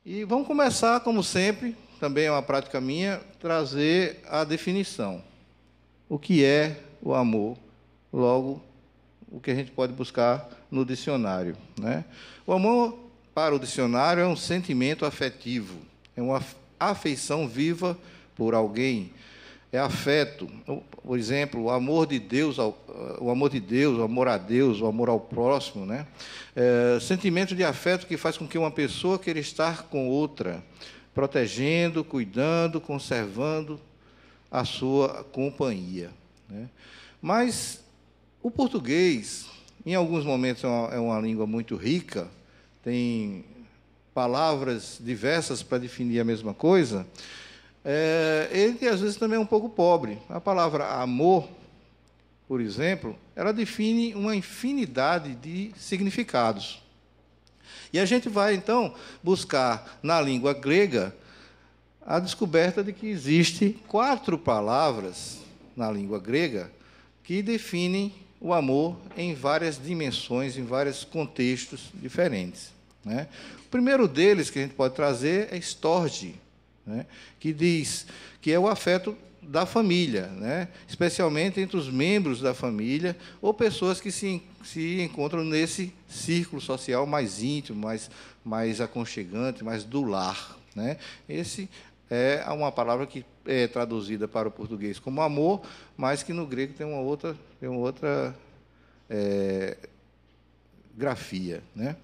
E vamos começar, como sempre, também é uma prática minha, trazer a definição. O que é o amor? Logo, o que a gente pode buscar no dicionário, né? O amor, para o dicionário, é um sentimento afetivo, é uma afeição viva por alguém, é afeto. Por exemplo, o amor de Deus, o amor de Deus, o amor a Deus, o amor ao próximo, né? Sentimento de afeto que faz com que uma pessoa queira estar com outra, protegendo, cuidando, conservando a sua companhia, né? Mas o português, em alguns momentos, é uma língua muito rica, tem palavras diversas para definir a mesma coisa. Ele, às vezes, também é um pouco pobre. A palavra amor, por exemplo, ela define uma infinidade de significados. E a gente vai, então, buscar na língua grega a descoberta de que existe 4 palavras na língua grega que definem o amor em várias dimensões, em vários contextos diferentes, né? O primeiro deles que a gente pode trazer é storge, né? Que diz que é o afeto da família, né? Especialmente entre os membros da família ou pessoas que se encontram nesse círculo social mais íntimo, mais aconchegante, mais do lar, né? Esse é uma palavra que é traduzida para o português como amor, mas que no grego tem uma outra grafia, né?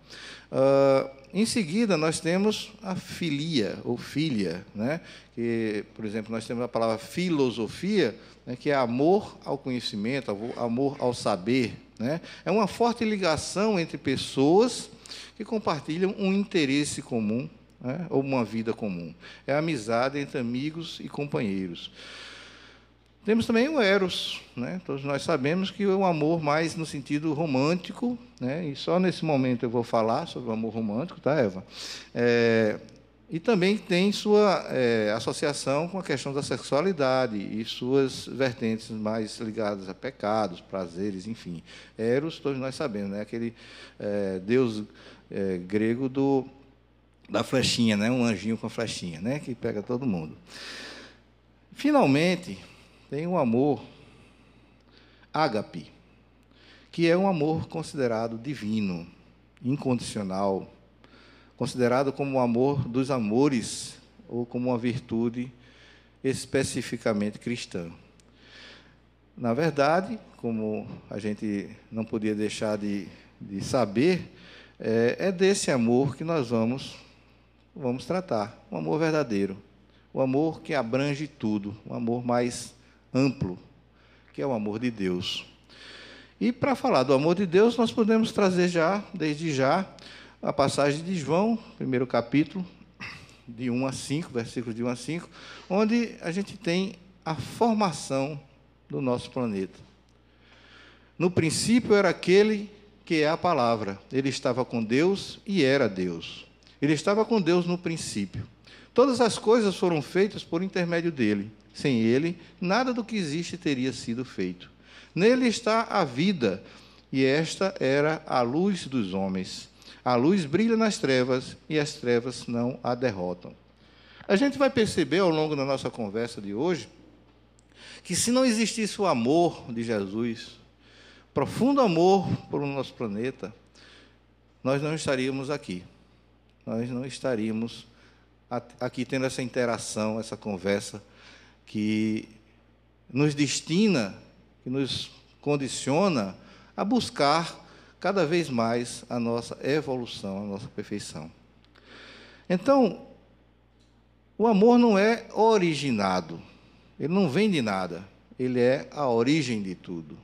Em seguida, nós temos a filia, ou filha, né? Que, por exemplo, nós temos a palavra filosofia, né? Que é amor ao conhecimento, amor ao saber, né? É uma forte ligação entre pessoas que compartilham um interesse comum, né? Ou uma vida comum. É a amizade entre amigos e companheiros. Temos também o eros, né? Todos nós sabemos que é um amor mais no sentido romântico, né? E só nesse momento eu vou falar sobre o amor romântico, tá, Eva? E também tem sua associação com a questão da sexualidade e suas vertentes mais ligadas a pecados, prazeres, enfim. Eros, todos nós sabemos, né? Aquele deus grego da flechinha, né? Um anjinho com flechinha, né? Que pega todo mundo. Finalmente, tem o amor ágape, que é um amor considerado divino, incondicional, considerado como o amor dos amores ou como uma virtude especificamente cristã. Na verdade, como a gente não podia deixar de saber, é desse amor que nós vamos tratar, um amor verdadeiro, o amor que abrange tudo, um amor mais amplo, que é o amor de Deus. E para falar do amor de Deus, nós podemos trazer desde já, a passagem de João, primeiro capítulo, de 1 a 5, versículos de 1 a 5, onde a gente tem a formação do nosso planeta. No princípio era aquele que é a palavra. Ele estava com Deus e era Deus. Ele estava com Deus no princípio. Todas as coisas foram feitas por intermédio dele. Sem ele, nada do que existe teria sido feito. Nele está a vida, e esta era a luz dos homens. A luz brilha nas trevas, e as trevas não a derrotam. A gente vai perceber, ao longo da nossa conversa de hoje, que se não existisse o amor de Jesus, profundo amor por o nosso planeta, nós não estaríamos aqui. Nós não estaríamos aqui tendo essa interação, essa conversa, que nos destina, que nos condiciona a buscar cada vez mais a nossa evolução, a nossa perfeição. Então, o amor não é originado, ele não vem de nada, ele é a origem de tudo.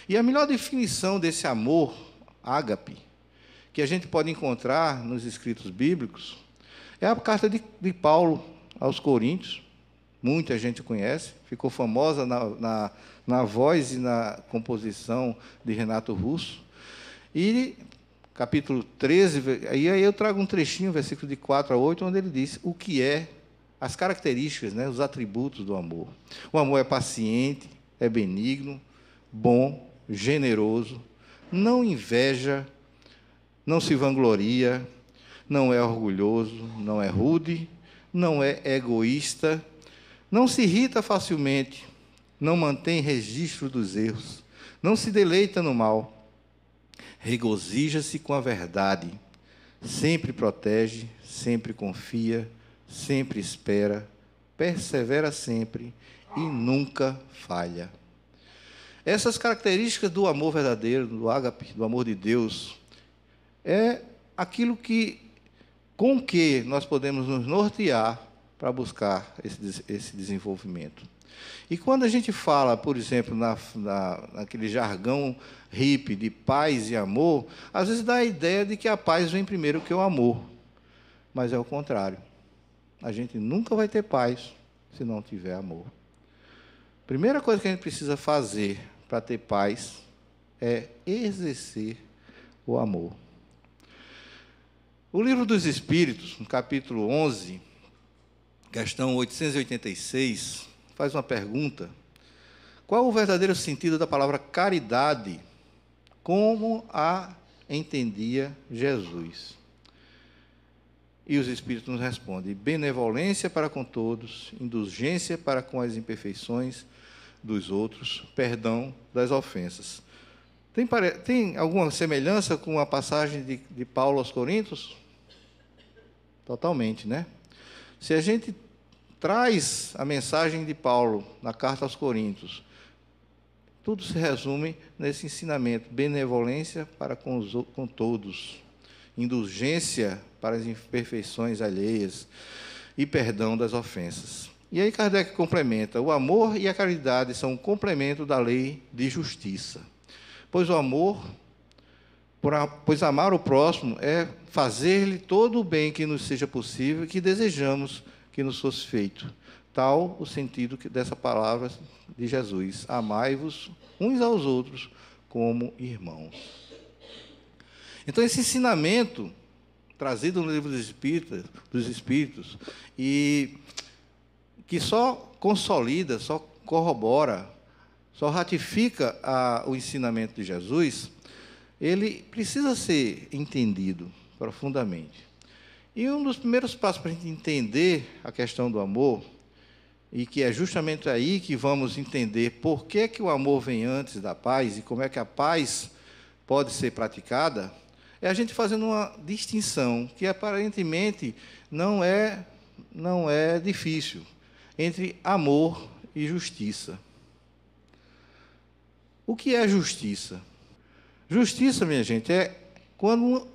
E a melhor definição desse amor, ágape, que a gente pode encontrar nos escritos bíblicos, é a carta de Paulo aos Coríntios. Muita gente conhece, ficou famosa na voz e na composição de Renato Russo. E capítulo 13, aí eu trago um trechinho, versículo de 4 a 8, onde ele diz o que é, as características, né, os atributos do amor. O amor é paciente, é benigno, bom, generoso, não inveja, não se vangloria, não é orgulhoso, não é rude, não é egoísta, não se irrita facilmente, não mantém registro dos erros, não se deleita no mal, regozija-se com a verdade, sempre protege, sempre confia, sempre espera, persevera sempre e nunca falha. Essas características do amor verdadeiro, do ágape, do amor de Deus, é aquilo com que nós podemos nos nortear para buscar esse desenvolvimento. E quando a gente fala, por exemplo, naquele jargão hippie de paz e amor, às vezes dá a ideia de que a paz vem primeiro que o amor. Mas é o contrário. A gente nunca vai ter paz se não tiver amor. Primeira coisa que a gente precisa fazer para ter paz é exercer o amor. O Livro dos Espíritos, no capítulo 11, questão 886, faz uma pergunta: qual o verdadeiro sentido da palavra caridade, como a entendia Jesus? E os Espíritos nos respondem: benevolência para com todos, indulgência para com as imperfeições dos outros, perdão das ofensas. Tem alguma semelhança com a passagem de Paulo aos Coríntios? Totalmente, né? Se a gente traz a mensagem de Paulo na carta aos Coríntios, tudo se resume nesse ensinamento: benevolência para com todos, indulgência para as imperfeições alheias e perdão das ofensas. E aí Kardec complementa: o amor e a caridade são um complemento da lei de justiça. Pois amar o próximo é fazer-lhe todo o bem que nos seja possível e que desejamos que nos fosse feito. Tal o sentido dessa palavra de Jesus: amai-vos uns aos outros como irmãos. Então, esse ensinamento trazido no Livro dos Espíritos, e que só consolida, só corrobora, só ratifica o ensinamento de Jesus, ele precisa ser entendido profundamente. E um dos primeiros passos para a gente entender a questão do amor, e que é justamente aí que vamos entender por que o amor vem antes da paz e como é que a paz pode ser praticada, é a gente fazendo uma distinção que aparentemente não é difícil, entre amor e justiça. O que é justiça? Justiça, minha gente, é quando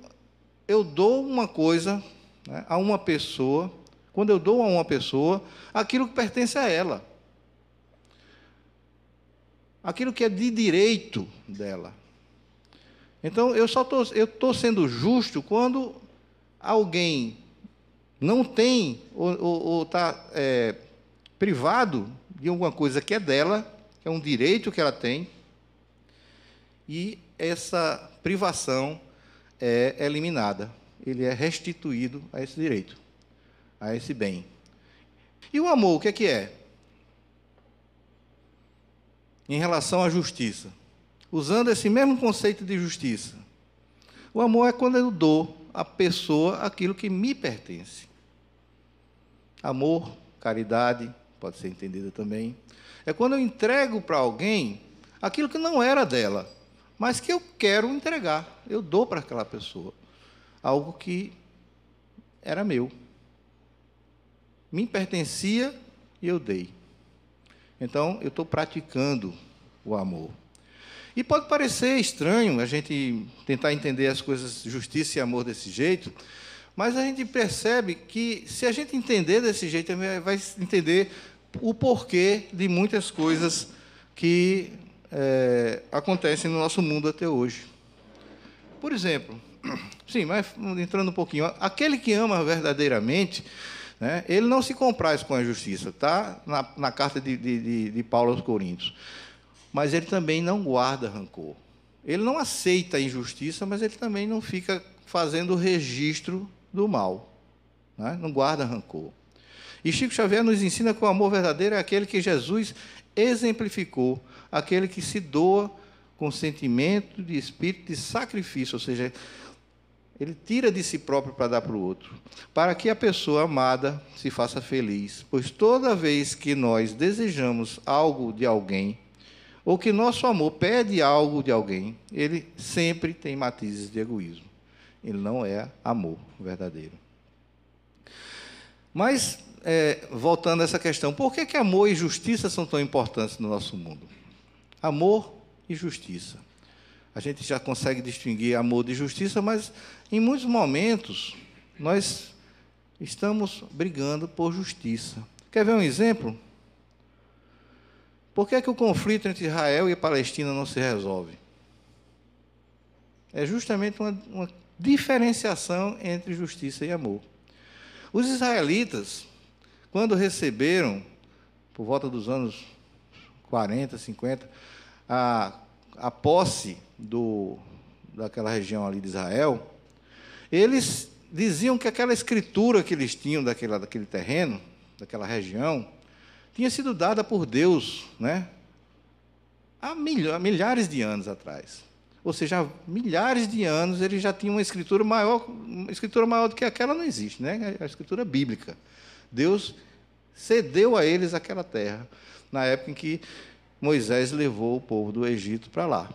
eu dou uma coisa, né, a uma pessoa, quando eu dou a uma pessoa aquilo que pertence a ela, aquilo que é de direito dela. Então, eu estou sendo justo quando alguém não tem ou está privado de alguma coisa que é dela, que é um direito que ela tem, e essa privação é eliminada. Ele é restituído a esse direito, a esse bem. E o amor, o que é que é? Em relação à justiça, usando esse mesmo conceito de justiça, o amor é quando eu dou à pessoa aquilo que me pertence. Amor, caridade, pode ser entendida também, é quando eu entrego para alguém aquilo que não era dela, mas que eu quero entregar. Eu dou para aquela pessoa algo que era meu, me pertencia e eu dei. Então, eu estou praticando o amor. E pode parecer estranho a gente tentar entender as coisas, justiça e amor desse jeito, mas a gente percebe que, se a gente entender desse jeito, vai entender o porquê de muitas coisas que acontecem no nosso mundo até hoje. Por exemplo, sim, mas entrando um pouquinho, aquele que ama verdadeiramente, né, ele não se compraz com a justiça, está na carta de Paulo aos Coríntios. Mas ele também não guarda rancor. Ele não aceita a injustiça, mas ele também não fica fazendo registro do mal, né? Não guarda rancor. E Chico Xavier nos ensina que o amor verdadeiro é aquele que Jesus exemplificou, aquele que se doa com sentimento de espírito de sacrifício, ou seja, Ele tira de si próprio para dar para o outro, para que a pessoa amada se faça feliz. Pois toda vez que nós desejamos algo de alguém, ou que nosso amor pede algo de alguém, ele sempre tem matizes de egoísmo. Ele não é amor verdadeiro. Mas, voltando a essa questão, por que amor e justiça são tão importantes no nosso mundo? Amor e justiça. A gente já consegue distinguir amor de justiça, mas em muitos momentos nós estamos brigando por justiça. Quer ver um exemplo? Por que o conflito entre Israel e a Palestina não se resolve? É justamente uma diferenciação entre justiça e amor. Os israelitas, quando receberam, por volta dos anos 40, 50, a posse daquela região ali de Israel, eles diziam que aquela escritura que eles tinham daquele terreno, daquela região, tinha sido dada por Deus, né, há milhares de anos atrás. Ou seja, há milhares de anos eles já tinham uma escritura maior do que aquela não existe, né? A escritura bíblica. Deus cedeu a eles aquela terra, na época em que Moisés levou o povo do Egito para lá.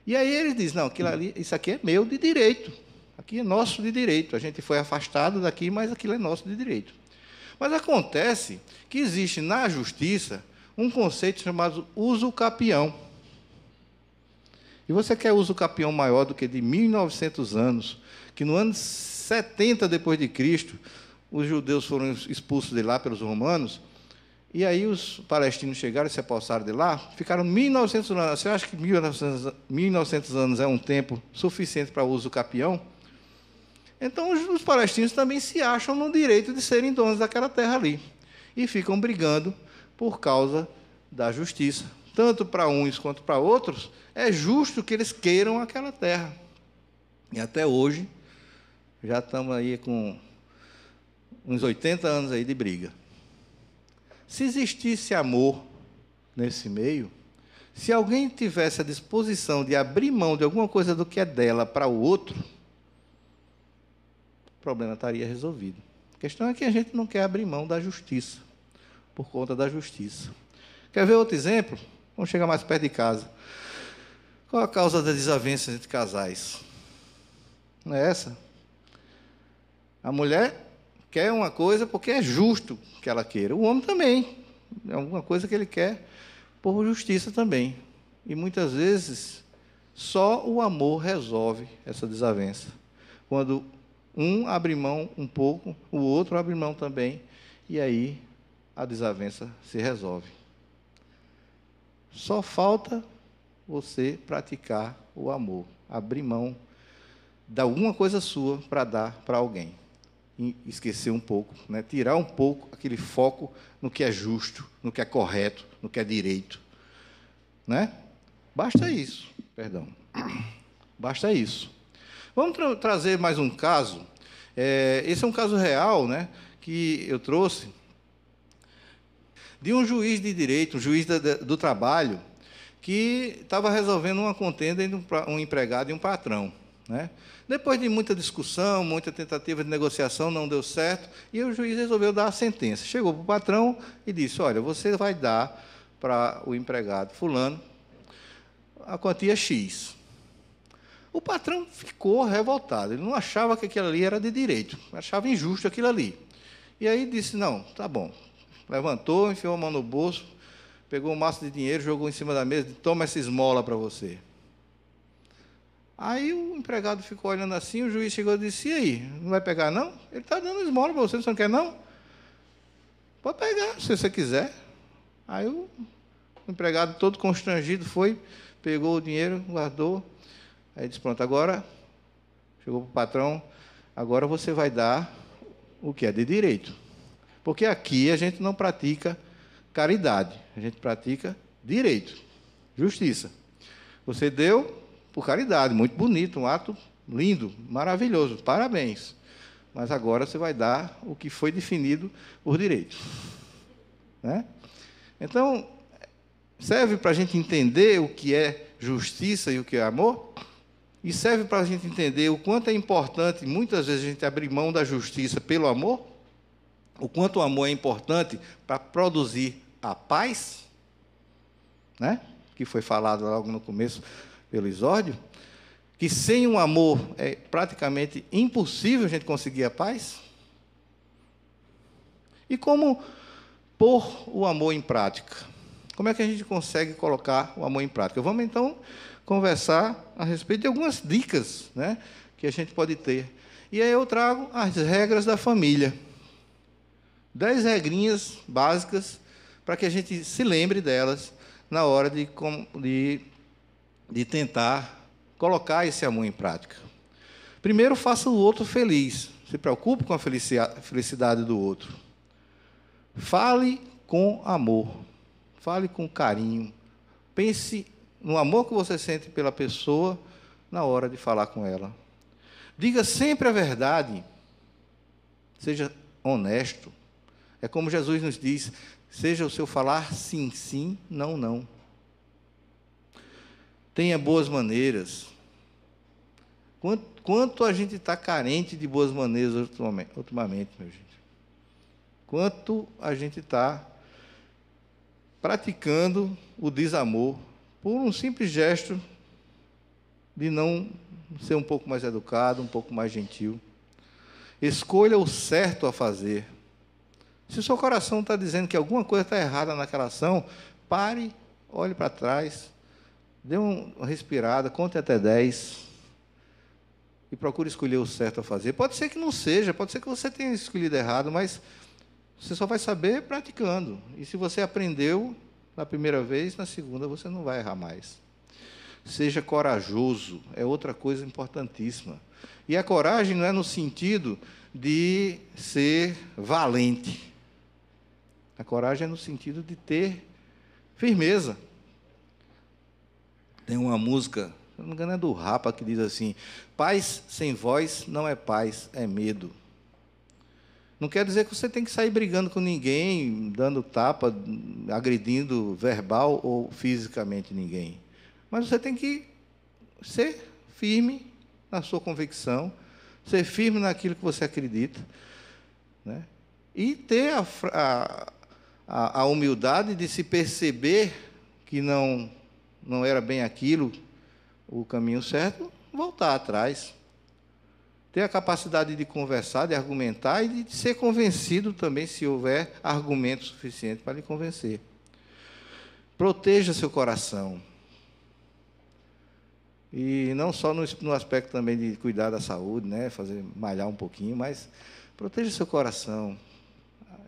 E aí eles dizem, não, isso aqui é meu de direito, aqui é nosso de direito, a gente foi afastado daqui, mas aquilo é nosso de direito. Mas acontece que existe na justiça um conceito chamado uso capião. E você quer uso capião maior do que de 1.900 anos, que no ano 70 depois de Cristo, os judeus foram expulsos de lá pelos romanos, e aí os palestinos chegaram e se apossaram de lá, ficaram 1.900 anos. Você acha que 1.900 anos é um tempo suficiente para uso capião? Então, os palestinos também se acham no direito de serem donos daquela terra ali. E ficam brigando por causa da justiça. Tanto para uns quanto para outros, é justo que eles queiram aquela terra. E até hoje, já estamos aí com uns 80 anos aí de briga. Se existisse amor nesse meio, se alguém tivesse a disposição de abrir mão de alguma coisa do que é dela para o outro, o problema estaria resolvido. A questão é que a gente não quer abrir mão da justiça, por conta da justiça. Quer ver outro exemplo? Vamos chegar mais perto de casa. Qual a causa das desavenças entre casais? Não é essa? A mulher quer uma coisa porque é justo que ela queira. O homem também. É alguma coisa que ele quer por justiça também. E muitas vezes, só o amor resolve essa desavença. Quando um abre mão um pouco, o outro abre mão também, e aí a desavença se resolve. Só falta você praticar o amor, abrir mão de alguma coisa sua para dar para alguém. E esquecer um pouco, né? Tirar um pouco aquele foco no que é justo, no que é correto, no que é direito. Né? Basta isso, perdão. Basta isso. Vamos trazer mais um caso. Esse é um caso real, né, que eu trouxe, de um juiz de direito, um juiz do trabalho, que estava resolvendo uma contenda entre um empregado e um patrão. Né? Depois de muita discussão, muita tentativa de negociação, não deu certo, e o juiz resolveu dar a sentença. Chegou para o patrão e disse, olha, você vai dar para o empregado fulano a quantia X. O patrão ficou revoltado, ele não achava que aquilo ali era de direito, achava injusto aquilo ali. E aí disse, não, tá bom. Levantou, enfiou a mão no bolso, pegou um maço de dinheiro, jogou em cima da mesa e disse, toma essa esmola para você. Aí o empregado ficou olhando assim, o juiz chegou e disse, e aí, não vai pegar não? Ele está dando esmola para você, você não quer não? Pode pegar, se você quiser. Aí o empregado todo constrangido foi, pegou o dinheiro, guardou. Aí disse, pronto, agora, chegou para o patrão, agora você vai dar o que é de direito. Porque aqui a gente não pratica caridade, a gente pratica direito, justiça. Você deu por caridade, muito bonito, um ato lindo, maravilhoso, parabéns. Mas agora você vai dar o que foi definido por direito. Né? Então, serve para a gente entender o que é justiça e o que é amor? E serve para a gente entender o quanto é importante, muitas vezes, a gente abrir mão da justiça pelo amor, o quanto o amor é importante para produzir a paz, né? Que foi falado logo no começo pelo Isórdio, que sem um amor é praticamente impossível a gente conseguir a paz. E como pôr o amor em prática? Como é que a gente consegue colocar o amor em prática? Vamos, então, conversar a respeito de algumas dicas, né, que a gente pode ter. E aí eu trago as regras da família. 10 regrinhas básicas para que a gente se lembre delas na hora de tentar colocar esse amor em prática. Primeiro, faça o outro feliz. Se preocupe com a felicidade do outro. Fale com amor. Fale com carinho. Pense no amor que você sente pela pessoa na hora de falar com ela. Diga sempre a verdade. Seja honesto. É como Jesus nos diz, seja o seu falar sim, sim, não, não. Tenha boas maneiras. Quanto a gente está carente de boas maneiras ultimamente, meu gente? Quanto a gente está praticando o desamor por um simples gesto de não ser um pouco mais educado, um pouco mais gentil. Escolha o certo a fazer. Se o seu coração está dizendo que alguma coisa está errada naquela ação, pare, olhe para trás, dê uma respirada, conte até 10 e procure escolher o certo a fazer. Pode ser que não seja, pode ser que você tenha escolhido errado, mas você só vai saber praticando. E se você aprendeu na primeira vez, na segunda você não vai errar mais. Seja corajoso, é outra coisa importantíssima. E a coragem não é no sentido de ser valente. A coragem é no sentido de ter firmeza. Tem uma música, se não me engano é do Rapa, que diz assim: paz sem voz não é paz, é medo. Não quer dizer que você tem que sair brigando com ninguém, dando tapa, agredindo verbal ou fisicamente ninguém. Mas você tem que ser firme na sua convicção, ser firme naquilo que você acredita, né? E ter a humildade de se perceber que não era bem aquilo, o caminho certo, voltar atrás. Ter a capacidade de conversar, de argumentar e de ser convencido também, se houver argumento suficiente para lhe convencer. Proteja seu coração. E não só no aspecto também de cuidar da saúde, né, malhar um pouquinho, mas proteja seu coração.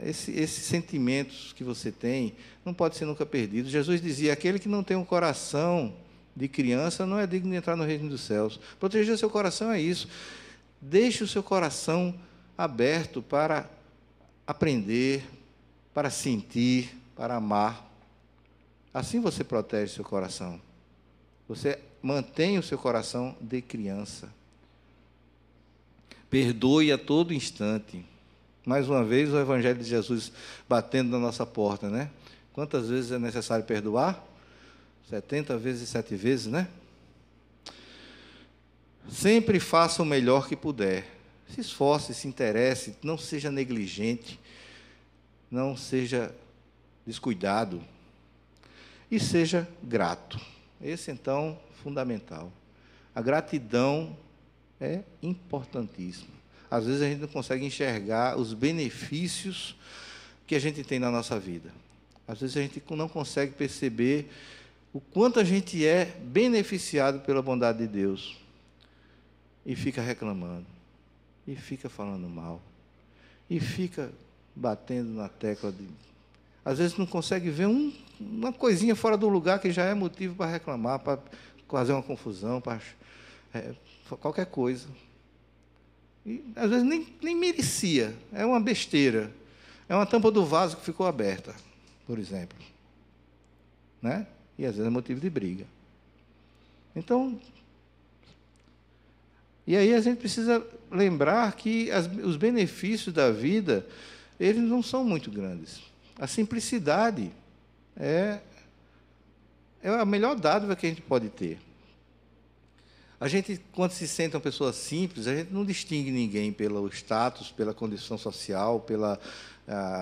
Esses sentimentos que você tem não pode ser nunca perdido. Jesus dizia: aquele que não tem um coração de criança não é digno de entrar no reino dos céus. Proteger seu coração é isso. Deixe o seu coração aberto para aprender, para sentir, para amar. Assim você protege seu coração. Você mantém o seu coração de criança. Perdoe a todo instante. Mais uma vez, o Evangelho de Jesus batendo na nossa porta, né? Quantas vezes é necessário perdoar? 70 vezes, 7 vezes, né? Sempre faça o melhor que puder. Se esforce, se interesse, não seja negligente, não seja descuidado. E seja grato. Esse, então, fundamental. A gratidão é importantíssima. Às vezes a gente não consegue enxergar os benefícios que a gente tem na nossa vida. Às vezes a gente não consegue perceber o quanto a gente é beneficiado pela bondade de Deus. E fica reclamando, e fica falando mal, e fica batendo na tecla de... Às vezes não consegue ver uma coisinha fora do lugar que já é motivo para reclamar, para fazer uma confusão, para qualquer coisa. E às vezes nem merecia, é uma besteira. É uma tampa do vaso que ficou aberta, por exemplo. Né? E às vezes é motivo de briga. Então... E aí a gente precisa lembrar que os benefícios da vida, eles não são muito grandes. A simplicidade é a melhor dádiva que a gente pode ter. A gente, quando se sente uma pessoa simples, a gente não distingue ninguém pelo status, pela condição social, pela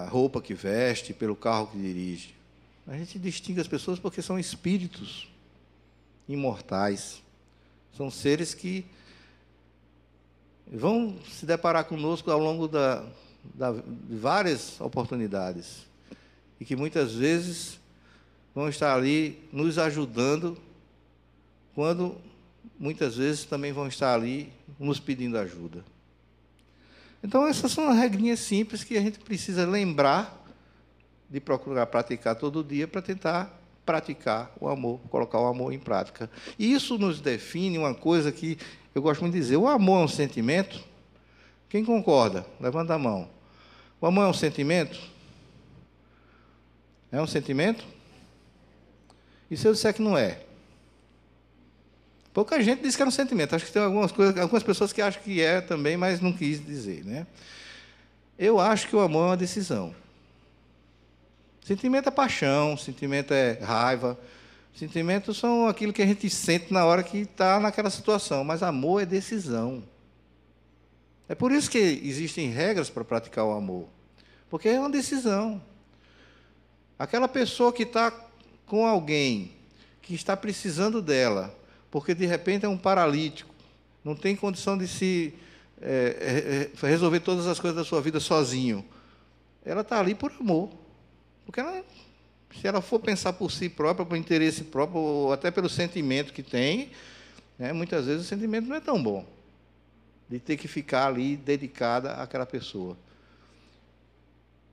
roupa que veste, pelo carro que dirige. A gente distingue as pessoas porque são espíritos imortais. São seres que vão se deparar conosco ao longo de várias oportunidades. E que muitas vezes vão estar ali nos ajudando, quando muitas vezes também vão estar ali nos pedindo ajuda. Então, essas são as regrinhas simples que a gente precisa lembrar de procurar praticar todo dia para tentar praticar o amor, colocar o amor em prática. E isso nos define uma coisa que eu gosto muito de dizer: o amor é um sentimento? Quem concorda? Levanta a mão. O amor é um sentimento? É um sentimento? E se eu disser que não é? Pouca gente diz que é um sentimento. Acho que tem algumas pessoas que acham que é também, mas não quis dizer, né? Eu acho que o amor é uma decisão. Sentimento é paixão, sentimento é raiva, sentimentos são aquilo que a gente sente na hora que está naquela situação, mas amor é decisão. É por isso que existem regras para praticar o amor, porque é uma decisão. Aquela pessoa que está com alguém que está precisando dela, porque de repente é um paralítico, não tem condição de resolver todas as coisas da sua vida sozinho, ela está ali por amor. Porque se ela for pensar por si própria, por interesse próprio, ou até pelo sentimento que tem, né, muitas vezes o sentimento não é tão bom, de ter que ficar ali dedicada àquela pessoa.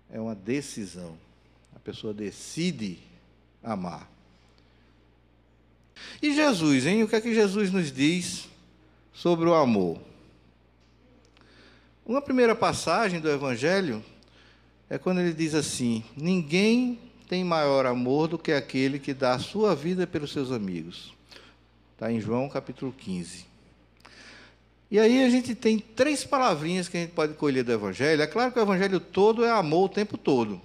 É uma decisão. A pessoa decide amar. E Jesus, hein? O que é que Jesus nos diz sobre o amor? Uma primeira passagem do Evangelho é quando ele diz assim: ninguém tem maior amor do que aquele que dá a sua vida pelos seus amigos. Está em João capítulo 15. E aí a gente tem 3 palavrinhas que a gente pode colher do Evangelho. É claro que o Evangelho todo é amor o tempo todo,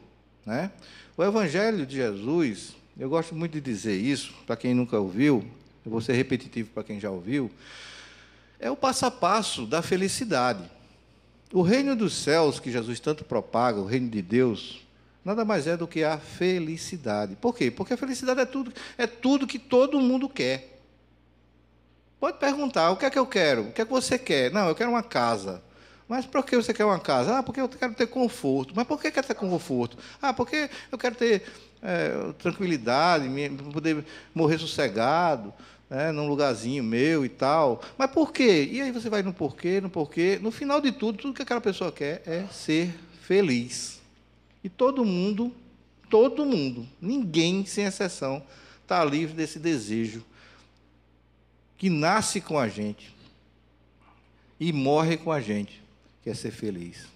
né? O Evangelho de Jesus, eu gosto muito de dizer isso, para quem nunca ouviu, eu vou ser repetitivo para quem já ouviu, é o passo a passo da felicidade. O reino dos céus, que Jesus tanto propaga, o reino de Deus, nada mais é do que a felicidade. Por quê? Porque a felicidade é tudo que todo mundo quer. Pode perguntar: o que é que eu quero? O que é que você quer? Não, eu quero uma casa. Mas por que você quer uma casa? Ah, porque eu quero ter conforto. Mas por que quer ter conforto? Ah, porque eu quero ter tranquilidade, poder morrer sossegado, num lugarzinho meu e tal. Mas por quê? E aí você vai no porquê, no porquê. No final de tudo que aquela pessoa quer é ser feliz. E todo mundo, ninguém, sem exceção, está livre desse desejo que nasce com a gente e morre com a gente, que é ser feliz.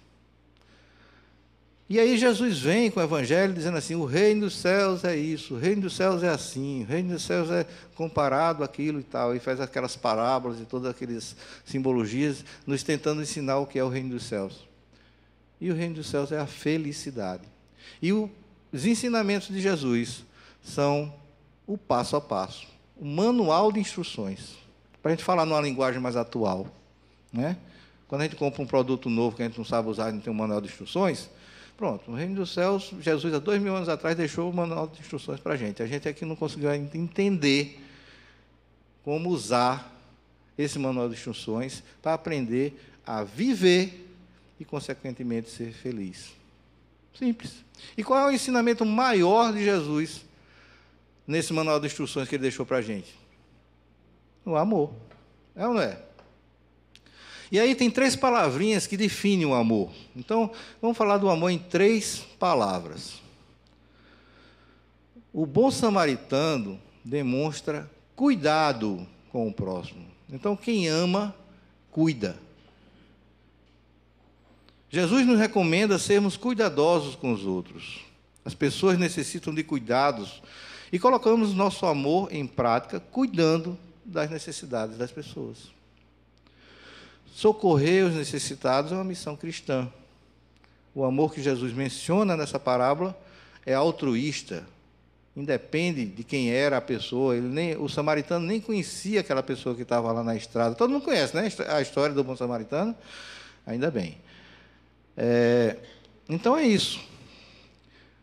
E aí Jesus vem com o Evangelho dizendo assim: o reino dos céus é isso, o reino dos céus é assim, o reino dos céus é comparado àquilo e tal, e faz aquelas parábolas e todas aquelas simbologias, nos tentando ensinar o que é o reino dos céus. E o reino dos céus é a felicidade. E os ensinamentos de Jesus são o passo a passo, o manual de instruções, para a gente falar numa linguagem mais atual, né? Quando a gente compra um produto novo que a gente não sabe usar e não tem um manual de instruções, pronto, o reino dos céus, Jesus há 2000 anos atrás deixou o manual de instruções para a gente. A gente aqui não conseguiu ainda entender como usar esse manual de instruções para aprender a viver e, consequentemente, ser feliz. Simples. E qual é o ensinamento maior de Jesus nesse manual de instruções que ele deixou para a gente? O amor. É ou não é? E aí tem 3 palavrinhas que definem o amor. Então, vamos falar do amor em 3 palavras. O bom samaritano demonstra cuidado com o próximo. Então, quem ama, cuida. Jesus nos recomenda sermos cuidadosos com os outros. As pessoas necessitam de cuidados e colocamos nosso amor em prática, cuidando das necessidades das pessoas. Socorrer os necessitados é uma missão cristã. O amor que Jesus menciona nessa parábola é altruísta, independe de quem era a pessoa. O samaritano nem conhecia aquela pessoa que estava lá na estrada. Todo mundo conhece, né, a história do bom samaritano? Ainda bem. Então é isso.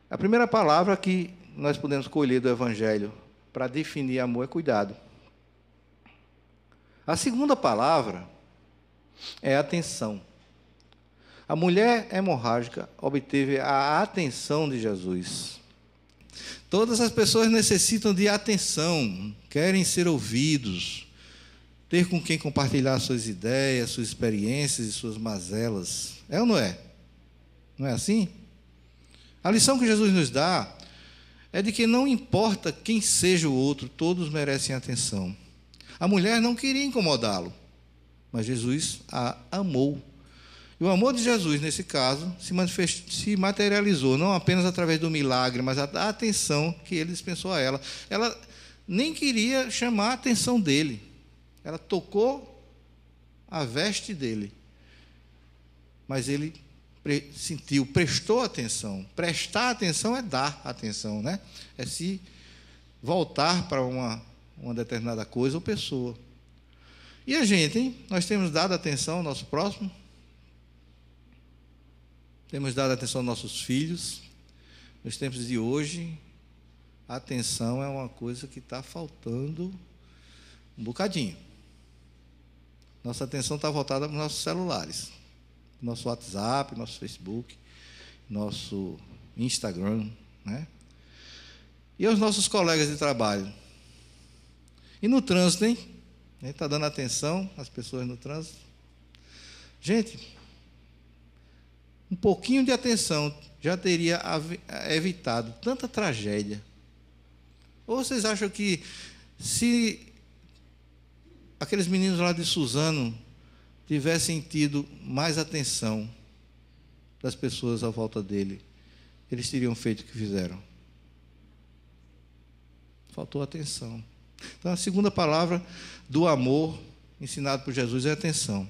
A primeira palavra que nós podemos colher do Evangelho para definir amor é cuidado. A segunda palavra é atenção. A mulher hemorrágica obteve a atenção de Jesus. Todas as pessoas necessitam de atenção, querem ser ouvidos, ter com quem compartilhar suas ideias, suas experiências e suas mazelas. É ou não é? Não é assim? A lição que Jesus nos dá é de que não importa quem seja o outro, todos merecem atenção. A mulher não queria incomodá-lo, mas Jesus a amou. E o amor de Jesus, nesse caso, se materializou não apenas através do milagre, mas da atenção que ele dispensou a ela. Ela nem queria chamar a atenção dele. Ela tocou a veste dele. Mas ele sentiu, prestou atenção. Prestar atenção é dar atenção, né? É se voltar para uma determinada coisa ou pessoa. E a gente, hein? Nós temos dado atenção ao nosso próximo? Temos dado atenção aos nossos filhos. Nos tempos de hoje, a atenção é uma coisa que está faltando um bocadinho. Nossa atenção está voltada para os nossos celulares. Nosso WhatsApp, nosso Facebook, nosso Instagram, né? E aos nossos colegas de trabalho. E no trânsito, hein? A gente está dando atenção às pessoas no trânsito. Gente, um pouquinho de atenção já teria evitado tanta tragédia. Ou vocês acham que se aqueles meninos lá de Suzano tivessem tido mais atenção das pessoas à volta dele, eles teriam feito o que fizeram? Faltou atenção. Então, a segunda palavra do amor ensinado por Jesus é atenção.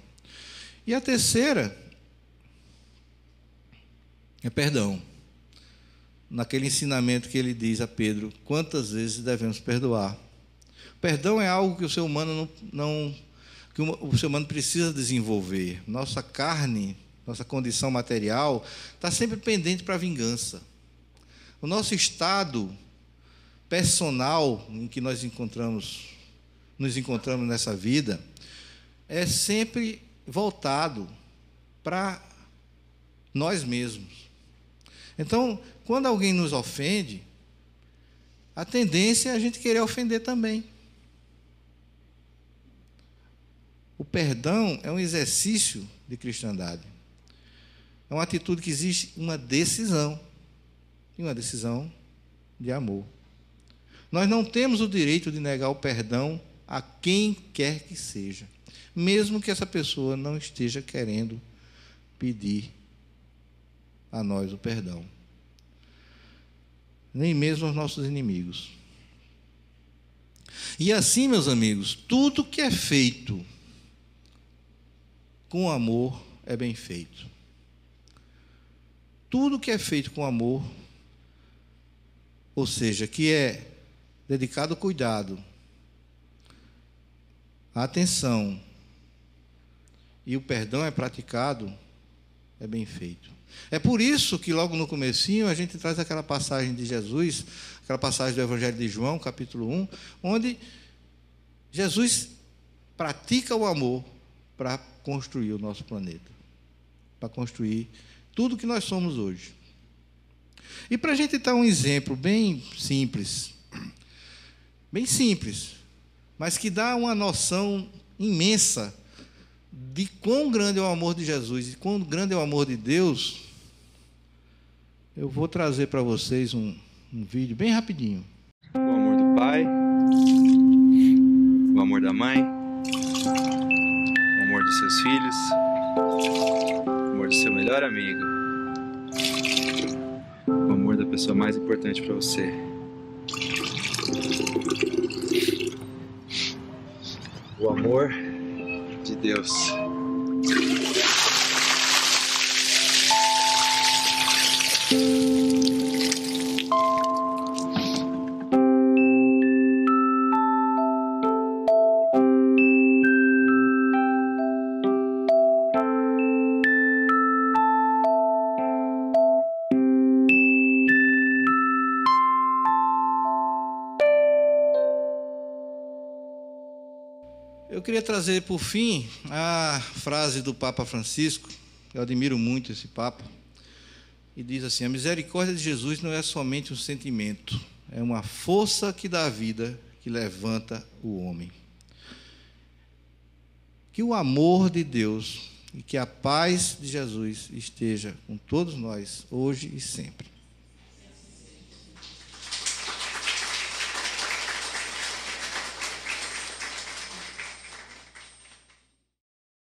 E a terceira é perdão. Naquele ensinamento que ele diz a Pedro, quantas vezes devemos perdoar? Perdão é algo que o ser humano que o ser humano precisa desenvolver. Nossa carne, nossa condição material está sempre pendente para a vingança. O nosso estado personal em que nos encontramos nessa vida é sempre voltado para nós mesmos. Então, quando alguém nos ofende, a tendência é a gente querer ofender também. O perdão é um exercício de cristandade. É uma atitude que existe uma decisão, e uma decisão de amor. Nós não temos o direito de negar o perdão a quem quer que seja, mesmo que essa pessoa não esteja querendo pedir a nós o perdão. Nem mesmo aos nossos inimigos. E assim, meus amigos, tudo que é feito com amor é bem feito. Tudo que é feito com amor, ou seja, que é dedicado ao cuidado, a atenção e o perdão é praticado, é bem feito. É por isso que logo no comecinho a gente traz aquela passagem de Jesus, aquela passagem do Evangelho de João, capítulo 1, onde Jesus pratica o amor para construir o nosso planeta, para construir tudo que nós somos hoje. E para a gente dar um exemplo bem simples, mas que dá uma noção imensa de quão grande é o amor de Jesus e quão grande é o amor de Deus, eu vou trazer para vocês um vídeo bem rapidinho. O amor do pai, o amor da mãe, o amor dos seus filhos, o amor do seu melhor amigo, o amor da pessoa mais importante para você. O amor de Deus. Eu queria trazer, por fim, a frase do Papa Francisco. Eu admiro muito esse Papa. E diz assim: a misericórdia de Jesus não é somente um sentimento, é uma força que dá vida, que levanta o homem. Que o amor de Deus e que a paz de Jesus esteja com todos nós, hoje e sempre.